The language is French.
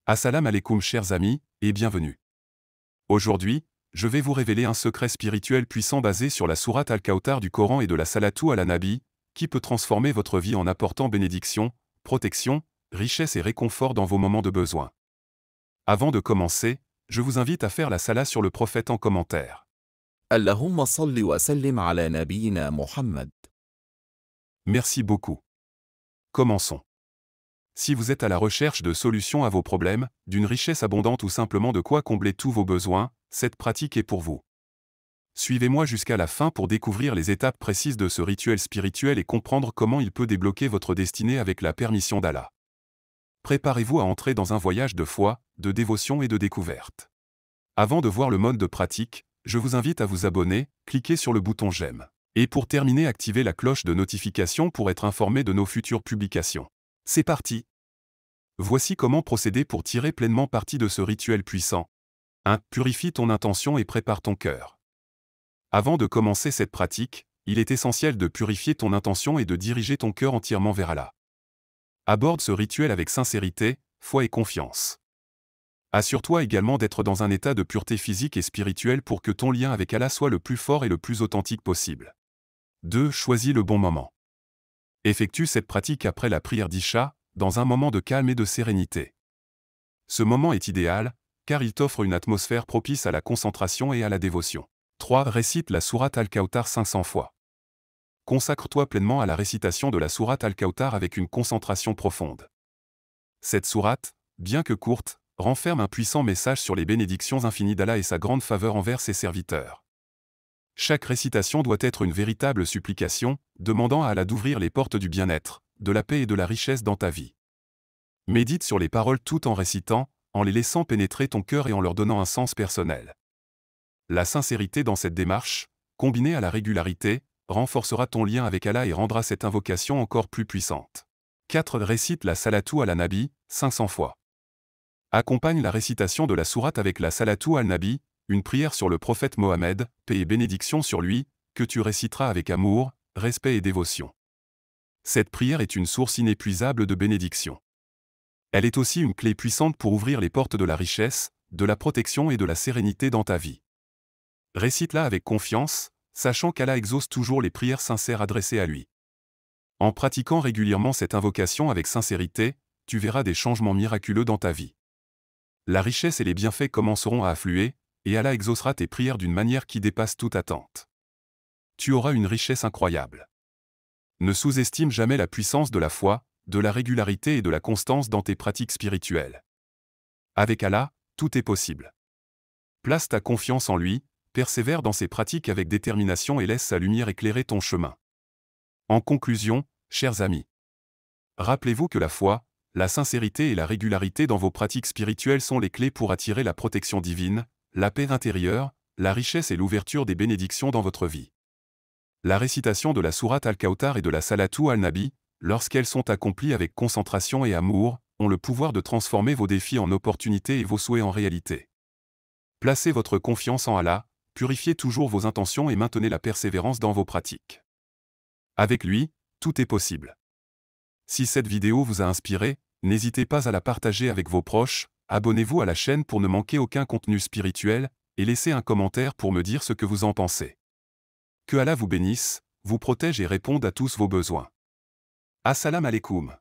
Assalam alaikum chers amis, et bienvenue. Aujourd'hui, je vais vous révéler un secret spirituel puissant basé sur la sourate Al-Kawthar du Coran et de la Salatu ala Nabi, qui peut transformer votre vie en apportant bénédiction, protection, richesse et réconfort dans vos moments de besoin. Avant de commencer, je vous invite à faire la salat sur le prophète en commentaire. اللهم صل وسلم على نبينا محمد. Merci beaucoup. Commençons. Si vous êtes à la recherche de solutions à vos problèmes, d'une richesse abondante ou simplement de quoi combler tous vos besoins, cette pratique est pour vous. Suivez-moi jusqu'à la fin pour découvrir les étapes précises de ce rituel spirituel et comprendre comment il peut débloquer votre destinée avec la permission d'Allah. Préparez-vous à entrer dans un voyage de foi, de dévotion et de découverte. Avant de voir le mode de pratique, je vous invite à vous abonner, cliquez sur le bouton j'aime. Et pour terminer, activez la cloche de notification pour être informé de nos futures publications. C'est parti! Voici comment procéder pour tirer pleinement parti de ce rituel puissant. 1. Purifie ton intention et prépare ton cœur. Avant de commencer cette pratique, il est essentiel de purifier ton intention et de diriger ton cœur entièrement vers Allah. Aborde ce rituel avec sincérité, foi et confiance. Assure-toi également d'être dans un état de pureté physique et spirituelle pour que ton lien avec Allah soit le plus fort et le plus authentique possible. 2. Choisis le bon moment. Effectue cette pratique après la prière d'Isha, dans un moment de calme et de sérénité. Ce moment est idéal, car il t'offre une atmosphère propice à la concentration et à la dévotion. 3. Récite la sourate Al-Kawthar 500 fois. Consacre-toi pleinement à la récitation de la sourate Al-Kawthar avec une concentration profonde. Cette sourate, bien que courte, renferme un puissant message sur les bénédictions infinies d'Allah et sa grande faveur envers ses serviteurs. Chaque récitation doit être une véritable supplication, demandant à Allah d'ouvrir les portes du bien-être, de la paix et de la richesse dans ta vie. Médite sur les paroles tout en récitant, en les laissant pénétrer ton cœur et en leur donnant un sens personnel. La sincérité dans cette démarche, combinée à la régularité, renforcera ton lien avec Allah et rendra cette invocation encore plus puissante. 4. Récite la Salatu ala Nabi, 500 fois. Accompagne la récitation de la sourate avec la Salatu al Nabi, une prière sur le prophète Mohammed, paix et bénédiction sur lui, que tu réciteras avec amour, respect et dévotion. Cette prière est une source inépuisable de bénédiction. Elle est aussi une clé puissante pour ouvrir les portes de la richesse, de la protection et de la sérénité dans ta vie. Récite-la avec confiance, sachant qu'Allah exauce toujours les prières sincères adressées à lui. En pratiquant régulièrement cette invocation avec sincérité, tu verras des changements miraculeux dans ta vie. La richesse et les bienfaits commenceront à affluer, et Allah exaucera tes prières d'une manière qui dépasse toute attente. Tu auras une richesse incroyable. Ne sous-estime jamais la puissance de la foi, de la régularité et de la constance dans tes pratiques spirituelles. Avec Allah, tout est possible. Place ta confiance en lui, persévère dans ses pratiques avec détermination et laisse sa lumière éclairer ton chemin. En conclusion, chers amis, rappelez-vous que la foi, la sincérité et la régularité dans vos pratiques spirituelles sont les clés pour attirer la protection divine, la paix intérieure, la richesse et l'ouverture des bénédictions dans votre vie. La récitation de la sourate Al-Kawthar et de la Salatu al-Nabi, lorsqu'elles sont accomplies avec concentration et amour, ont le pouvoir de transformer vos défis en opportunités et vos souhaits en réalité. Placez votre confiance en Allah, purifiez toujours vos intentions et maintenez la persévérance dans vos pratiques. Avec lui, tout est possible. Si cette vidéo vous a inspiré, n'hésitez pas à la partager avec vos proches, abonnez-vous à la chaîne pour ne manquer aucun contenu spirituel, et laissez un commentaire pour me dire ce que vous en pensez. Que Allah vous bénisse, vous protège et réponde à tous vos besoins. Assalamu alaikum.